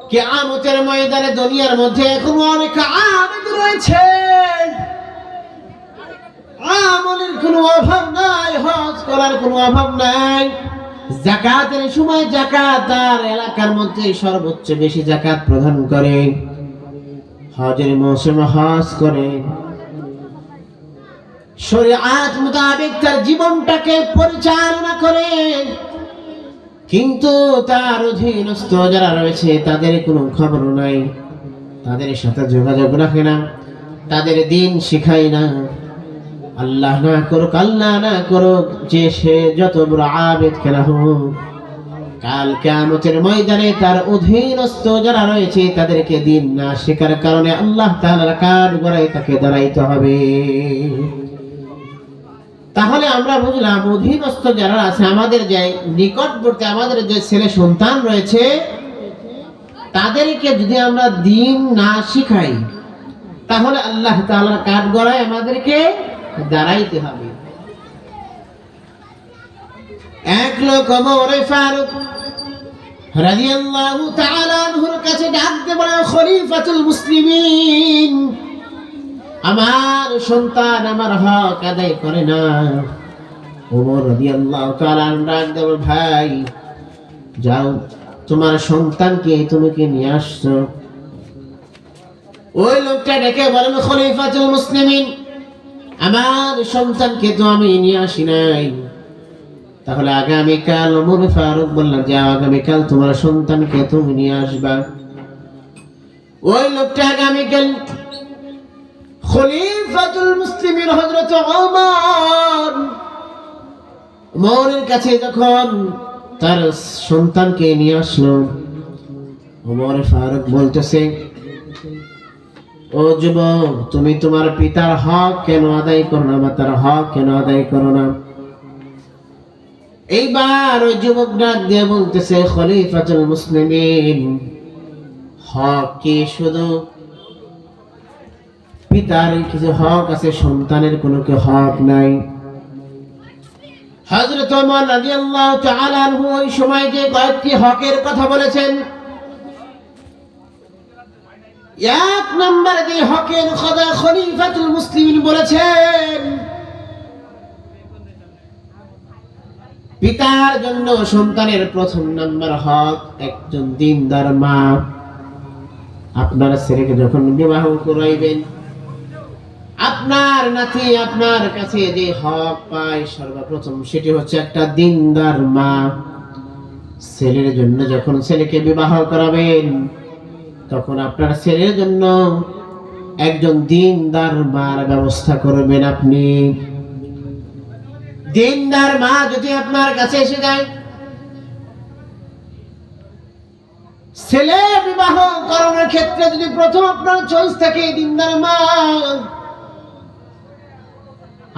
কিয়ামতের ময়দানে দুনিয়ার মধ্যে এখনো অনেক আবেদ রয়েছে, আমলের কোনো অভাব নাই, হজ করার কোনো অভাব নাই। যাকাতের সময় যাকাত তার এলাকার মধ্যে সর্বোচ্চ বেশি যাকাত প্রদান করে, হজের মৌসুমে হজ করে, শরীয়ত মোতাবেক তার জীবনটাকে পরিচালনা করে। কিন্তু তার অধীনস্থ যারা রয়েছে তাদের কোনো খবর নাই, তাদের সাথে যোগাযোগ রাখে না, তাদের দিন শিখায় না। আল্লাহ না করুক, আল্লাহ না করুক, যে সে যত বড় আবেদ কেন হোক, কাল কিয়ামতের ময়দানে তার অধীনস্থ যারা রয়েছে তাদেরকে দিন না শেখার কারণে আল্লাহ তাআলার কাঠগড়ায় তাকে দাঁড়াইতে হবে। তাহলে আমরা বুঝলাম অধীনস্থ যারা আছে, আমাদের যে নিকটবর্তী আমাদের যে ছেলে সন্তান রয়েছে, তাদেরকে যদি আমরা দিন না শিখাই তাহলে আল্লাহ তাআলার কাঠগড়ায় আমাদেরকে দাঁড়াইতে হবে। এক লোক ওমর ফারুক রাদিয়াল্লাহু তাআলা আনহুর কাছে ডাক দিয়ে বলে, খলিফাতুল মুসলিমিন, আমার সন্তান আমার হক আদায় করে না। ওমর রাদিয়াল্লাহু তাআলা আনহু ডাক দিয়ে বলে, ভাই যাও তোমার সন্তানকে তুমি কি নিয়ে আসছো? ওই লোকটা ডেকে বলেন, খলিফাতুল মুসলিমিন, আমার সন্তানকে তো আমি নিয়ে আসি নাই। তাহলে আগামীকাল ওমর ফারুক বললেন, যাও আগামীকাল তোমার সন্তানকে তুমি নিয়ে আসবা। ওই লোকটা আগামীকাল খলিফাতুল মুসলিমিন হযরত ওমরের কাছে যখন তার সন্তানকে নিয়ে আসলো, ওমর ফারুক বলতেছে, ও যুবক, তুমি তোমার পিতার হক কেন আদায় করো না, মাতার হক কেন আদায় করো না? এইবার ওই যুবক ডাক দিয়ে বলতেছে, খলিফাতুল মুসলিমিন, হক কি শুধু পিতার কিছু হক আছে, সন্তানের কোনো কি হক নাই? হযরত ওমর রাদিয়াল্লাহু তাআলা আনহু ওই সময় যে কয়েকটি হকের কথা বলেছেন, এক নম্বরে যে হকের কথা খলিফাতুল মুসলিমিন বলেছেন, পিতার জন্য সন্তানের প্রথম নাম্বার হক একজন দিনদার মা। আপনার ছেলেকে যখন বিবাহ করাইবেন, আপনার নাতি আপনার কাছে যে হক পায় সর্বপ্রথম সেটি হচ্ছে একটা দিনদার মা। ছেলের জন্য যখন ছেলেকে বিবাহ করাবেন, তখন আপনার ছেলের জন্য একজন দিনদার মার ব্যবস্থা করবেন। আপনি দিনদার মা যদি আপনার কাছে এসে যায়, ছেলে বিবাহ করানোর ক্ষেত্রে যদি প্রথম আপনার চয়েস থাকে দিনদার মা,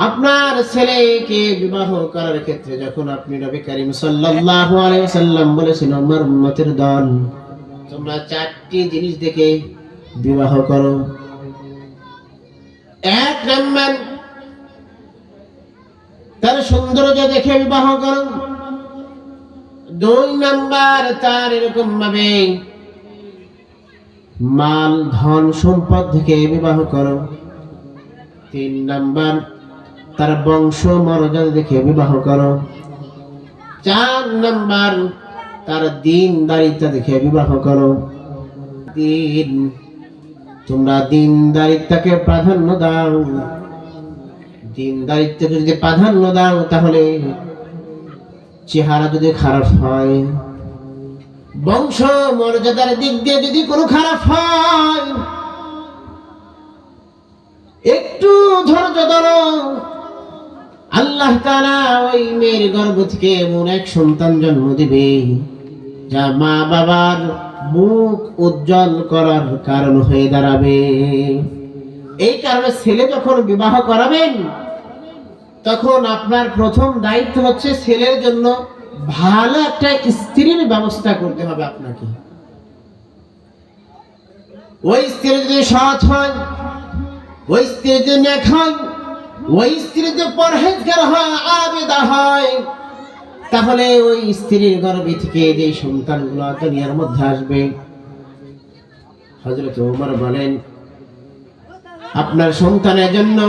আপনার ছেলেকে বিবাহ করার ক্ষেত্রে যখন আপনি নবী করিম সাল্লাল্লাহু আলাইহি ওয়াসাল্লাম বলেছেন, আমার উম্মতের দল তোমরা চারটি জিনিস দেখে বিবাহ করো। এক নাম্বার, তার সৌন্দর্য দেখে বিবাহ করো। দুই নাম্বার, তার এরকম ভাবে মাল ধন সম্পদ দেখে বিবাহ করো। তিন নাম্বার, তার বংশ মর্যাদা দেখে বিবাহ করো। চার নাম্বার, তার দিনদারিতা দেখে বিবাহ করো। তিন, তোমরা দিনদারিতাকে প্রাধান্য দাও। দিনদারিতাকে যদি প্রাধান্য দাও, তাহলে চেহারা যদি খারাপ হয়, বংশ মর্যাদার দিক দিয়ে যদি কোনো খারাপ হয়, একটু ধৈর্য ধরো। আল্লাহ তাআলা ওই মেয়ের গর্ভ থেকে এমন এক সন্তান জন্ম দিবে যা মা বাবার মুখ উজ্জ্বল করার কারণ হয়ে দাঁড়াবে। এই কারণে ছেলে যখন বিবাহ করাবেন, তখন আপনার প্রথম দায়িত্ব হচ্ছে ছেলের জন্য ভালো একটা স্ত্রীর ব্যবস্থা করতে হবে আপনাকে। ওই স্ত্রী যদি সৎ হয়, ওই স্ত্রী যদি নেক হয়, ওই স্ত্রী যদি পরহেজগার হয়, আবেদা হয়, তাহলে ওই স্ত্রীর গর্ভে থেকে যে সন্তানগুলো দুনিয়ার মধ্যে আসবে, হযরত ওমর বলেন, আপনার সন্তানের জন্য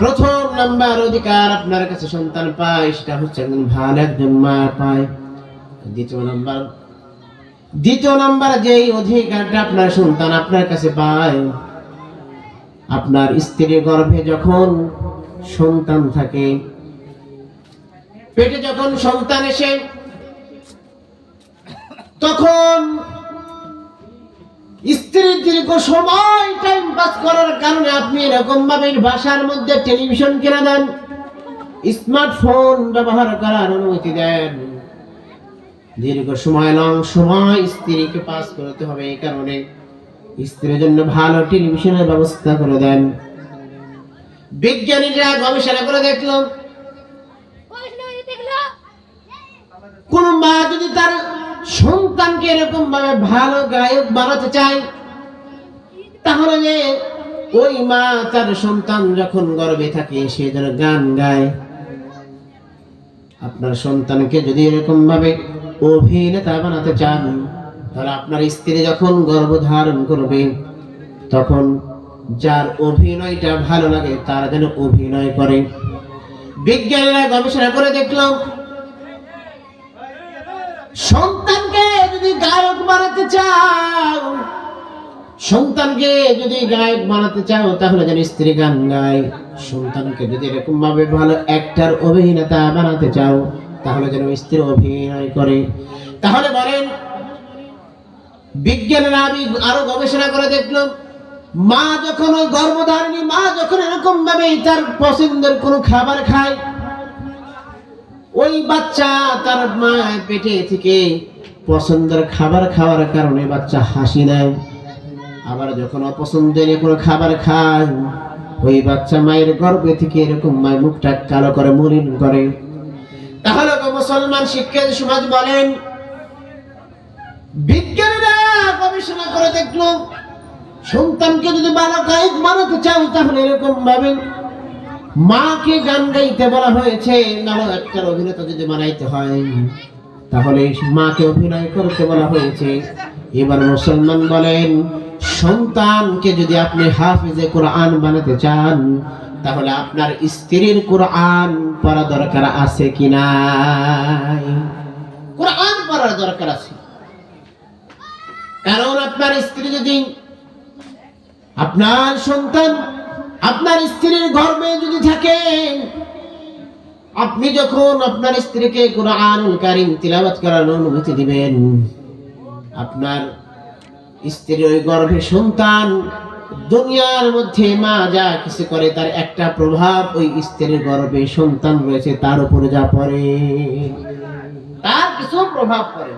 প্রথম নাম্বার অধিকার আপনার কাছে সন্তান পায় সেটা হচ্ছে একজন ভালো একজন মা পায়। দ্বিতীয় নাম্বার যেই অধিকারটা আপনার সন্তান আপনার কাছে পায়, আপনার স্ত্রীর গর্ভে যখন সন্তান থাকে, পেটে যখন সন্তান এসে তখন স্ত্রীর দীর্ঘ সময় টাইম পাস করার কারণে আপনি এরকম ভাবে বাসার মধ্যে টেলিভিশন কিনে দেন, স্মার্টফোন ব্যবহার করার অনুমতি দেন, দীর্ঘ সময় লং সময় স্ত্রীকে পাস করতে হবে, এই কারণে স্ত্রীর জন্য ভালো টেলিভিশনের ব্যবস্থা করে দেন। বিজ্ঞানীরা গবেষণা করে দেখলো, কোন মা যদি তার সন্তানকে এরকম ভাবে ভালো গায়ক বানাতে চায়, তাহলে যে ওই মা তার সন্তান যখন গর্ভে থাকে সে যেন গান গায়। আপনার সন্তানকে যদি এরকম ভাবে অভিনেতা বানাতে চান, তাহলে আপনার স্ত্রী যখন গর্ভধারণ করবে তখন যার অভিনয়টা ভালো লাগে তারা যেন অভিনয় করে। বিজ্ঞানীরা গবেষণা করে দেখলাম, সন্তানকে যদি গায়ক বানাতে চাও, সন্তানকে যদি গায়ক বানাতে চাও তাহলে যেন স্ত্রী গান গায়। সন্তানকে যদি এরকম ভাবে ভালো অ্যাক্টর অভিনেতা বানাতে চাও তাহলে যেন স্ত্রী অভিনয় করে। তাহলে বলেন, বিজ্ঞানীরা আরো গবেষণা করে দেখলো, মা যখন ওই গর্ভধারিণী মা যখন এরকম ভাবে তার পছন্দের কোনো খাবার খায়, ওই বাচ্চা তার মায়ের পেটে থেকে পছন্দের খাবার খাওয়ার কারণে বাচ্চা হাসি দেয়। আবার যখন অপছন্দের কোনো খাবার খায়, ওই বাচ্চা মায়ের গর্ভে থেকে এরকম মায়ের মুখটা কালো করে মলিন করে। তাহলে মুসলমান শিক্ষিত সমাজ বলেন, বিজ্ঞানীরা গবেষণা করে দেখলো, সন্তানকে যদি ভালো গায়ক বানাতে চাও তাহলে এরকম ভাবে মাকে গান গাইতে বলা হয়েছে, ভালো একটা অভিনেতা যদি বানাইতে হয় তাহলে মাকে অভিনয় করতে বলা হয়েছে। এবার মুসলমান বলেন, সন্তানকে যদি আপনি হাফিজে কোরআন বানাতে চান তাহলে আপনার স্ত্রীর কোরআন পড়া দরকার আছে কি নাই? কোরআন পড়ার দরকার আছে। কারণ আপনার স্ত্রী যদি, আপনার সন্তান আপনার স্ত্রীর গর্ভে যদি থাকে, আপনি যখন আপনার স্ত্রীকে কুরআনুল কারীম তিলাওয়াত করার অনুমতি দিবেন, আপনার স্ত্রীর ওই গর্ভে সন্তান দুনিয়ার মধ্যে মা যা কিছু করে তার একটা প্রভাব ওই স্ত্রীর গর্ভে সন্তান রয়েছে তার উপরে যা পড়ে তার কিছু প্রভাব পড়ে।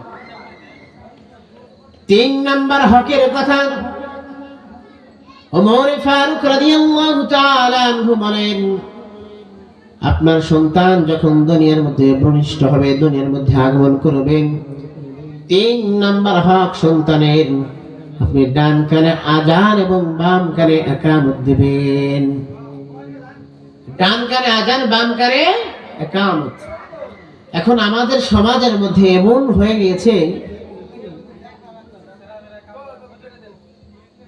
3 নাম্বার হকের কথা, ওমর ফারুক রাদিয়াল্লাহু তাআলা আনহু বলেন, আপনার সন্তান যখন দুনিয়ার মধ্যে ভূমিষ্ঠ হবে, দুনিয়ার মধ্যে আগমন করবেন, 3 নাম্বার হক সন্তানের, আপনি ডান কানে আযান এবং বাম কানে ইকামত দিবেন। ডান কানে আযান, বাম কানে ইকামত। এখন আমাদের সমাজের মধ্যে এমন হয়ে গিয়েছে,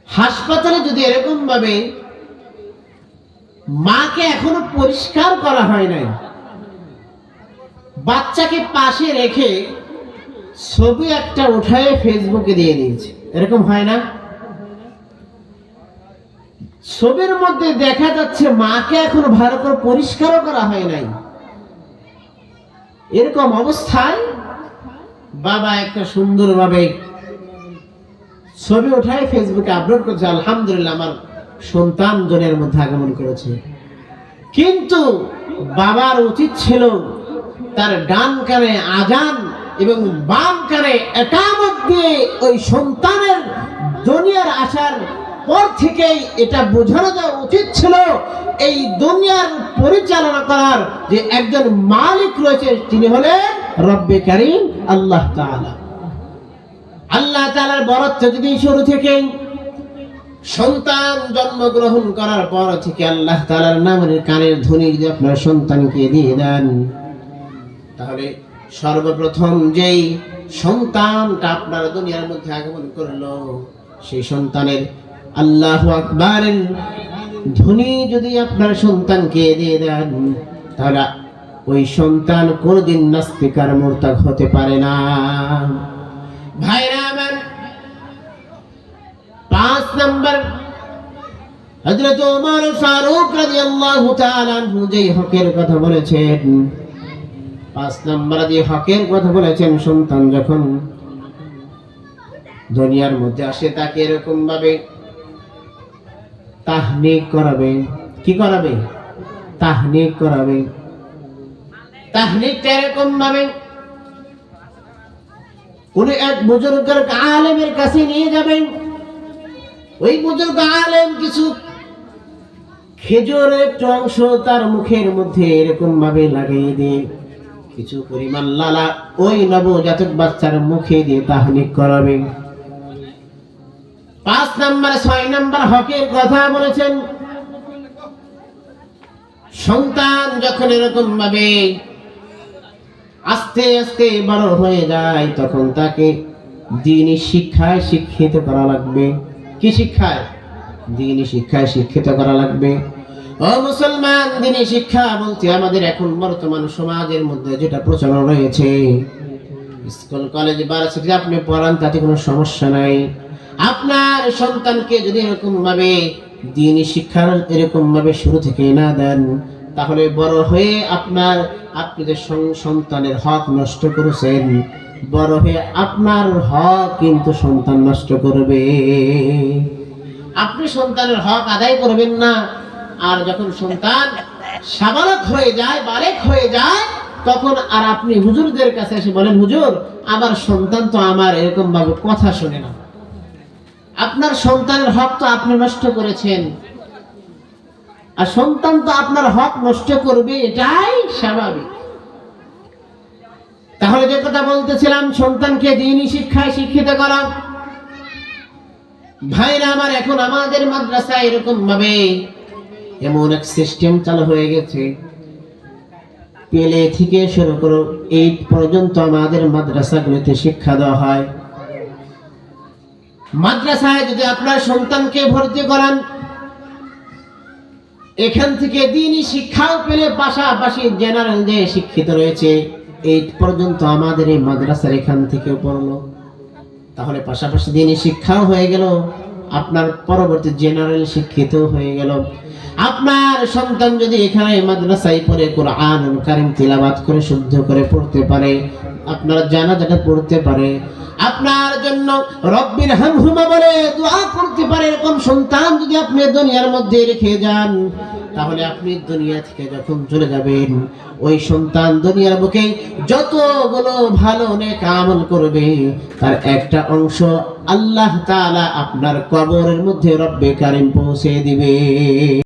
হাসপাতালে যদি এরকম ভাবে মাকে এখনো পরিষ্কার করা হয় নাই, বাচ্চাকে পাশে রেখে ছবি একটা উঠায় ফেসবুকে দিয়ে দিয়েছে, এরকম হয় না? ছবির মধ্যে দেখা যাচ্ছে মাকে এখনো ভালো করে পরিষ্কারও করা হয় নাই। এরকম অবস্থায় বাবা একটা সুন্দরভাবে ছবি উঠায় ফেসবুকে আপলোড করছে, আলহামদুলিল্লাহ আমার সন্তান জনের মধ্যে আগমন করেছে। কিন্তু বাবার উচিত ছিল তার ডান কানে আযান এবং বাম কানে ইকামত দিয়ে ওই সন্তানের দুনিয়ার আসার পর থেকেই এটা বোঝানো যাওয়া উচিত ছিল, এই দুনিয়ার পরিচালনা করার যে একজন মালিক রয়েছে তিনি হলেন রব্বে কারীম আল্লাহ তাআলা। আল্লাহ তাআলার বরত্ব যদি শুরু থেকে সন্তান জন্মগ্রহণ করার পর থেকে আল্লাহ তাআলার নামের কানের ধ্বনি যদি আপনার সন্তানকে দিয়ে দেন, তাহলে সর্বপ্রথম যেই সন্তানটা আপনার দুনিয়ার মধ্যে আগমন করলো সেই সন্তানের আল্লাহু আকবারের ধ্বনি যদি আপনার সন্তানকে দিয়ে দেন, তাহলে ওই সন্তান কোনদিন নাস্তিক আর মুরতাদ হতে পারে না। ভাইরা আমার, 5 নম্বর হযরত ওমর ফারুক রাদিয়াল্লাহু তাআলা আনহু যে হকের কথা বলেছেন, 5 নম্বর যে হকের কথা বলেছেন, সন্তান যখন দুনিয়ার মধ্যে আসে তাকে এরকম ভাবে তাহনিক করাবে। কি করাবে? তাহনিক করাবে। তাহনিকটা এরকম ভাবে কোন এক বুজুর্গের আলেমের কাছে নিয়ে যাবেন। ওই বুজুর্গ আলেম কিছু খেজুরের একটু অংশ তার মুখের মধ্যে এরকম ভাবে লাগিয়ে দিয়ে কিছু পরিমাণ লালা ওই নবজাতক বাচ্চার মুখে দিয়ে তাহনিক করাবে। 5 নম্বর 6 নম্বর হকের কথা বলেছেন, সন্তান যখন এরকম ভাবে আস্তে আস্তে বড় হয়ে যায়, তখন তাকে দ্বীনি শিক্ষায় শিক্ষিত করা লাগবে। কি শিক্ষায়? দ্বীনি শিক্ষায় শিক্ষিত করা লাগবে। ও মুসলমান, দ্বীনি শিক্ষা বলতে আমাদের এখন বর্তমান সমাজের মধ্যে যেটা প্রচলন রয়েছে, স্কুল কলেজ ভার্সিটি আপনি পড়ান, তাতে কোনো সমস্যা নাই। আপনার সন্তানকে যদি এরকম ভাবে দ্বীনি শিক্ষা এরকম ভাবে শুরু থেকে না দেন, তাহলে বড় হয়ে আপনি যে সন্তানের হক নষ্ট করেছেন, বড় হয়ে আপনার হক কিন্তু সন্তান নষ্ট করবে। আপনি সন্তানের হক আদায় করবেন না। আর যখন সন্তান সাবালক হয়ে যায়, বালেক হয়ে যায়, তখন আর আপনি হুজুরদের কাছে এসে বলেন, হুজুর আমার সন্তান তো আমার এরকম ভাবে কথা শোনে না। আপনার সন্তানের হক তো আপনি নষ্ট করেছেন, আর সন্তান তো আপনার হক নষ্ট করবে, এটাই স্বাভাবিক। তাহলে যে কথা বলতেছিলাম, সন্তানকে দ্বীনি শিক্ষায় শিক্ষিত করা। ভাইরা আমার, এখন আমাদের মাদ্রাসায় এরকম ভাবে এমন এক সিস্টেম চালু হয়ে গেছে, পেলে থেকে শুরু করে 8 পর্যন্ত আমাদের মাদ্রাসাগুলোতে শিক্ষা দেওয়া হয়। মাদ্রাসায় যদি আপনার সন্তানকে ভর্তি করান, এখান থেকে দ্বীনি শিক্ষাও পেলে, পাশাপাশি জেনারেল যে শিক্ষিত রয়েছে 8 পর্যন্ত আমাদের এই মাদ্রাসার এখান থেকে পড়লো, তাহলে পাশাপাশি দ্বীনি শিক্ষাও হয়ে গেল, আপনার পরবর্তী জেনারেল শিক্ষিত হয়ে গেল। আপনার সন্তান যদি এখানে মাদ্রাসায় পড়ে কোরআনুল কারীম তিলাওয়াত করে শুদ্ধ করে পড়তে পারে, আপনার জানাজাটা পড়তে পারে, আপনার জন্য রব্বির হামহুমা বলে দোয়া করতে পারে, এরকম সন্তান যদি আপনি দুনিয়ার মধ্যে রেখে যান, তাহলে আপনি দুনিয়া থেকে যখন চলে যাবেন, ওই সন্তান দুনিয়ার বুকে যতগুলো ভালো নেক আমল করবে, তার একটা অংশ আল্লাহ তাআলা আপনার কবরের মধ্যে রব্বে কারীম পৌঁছে দিবে।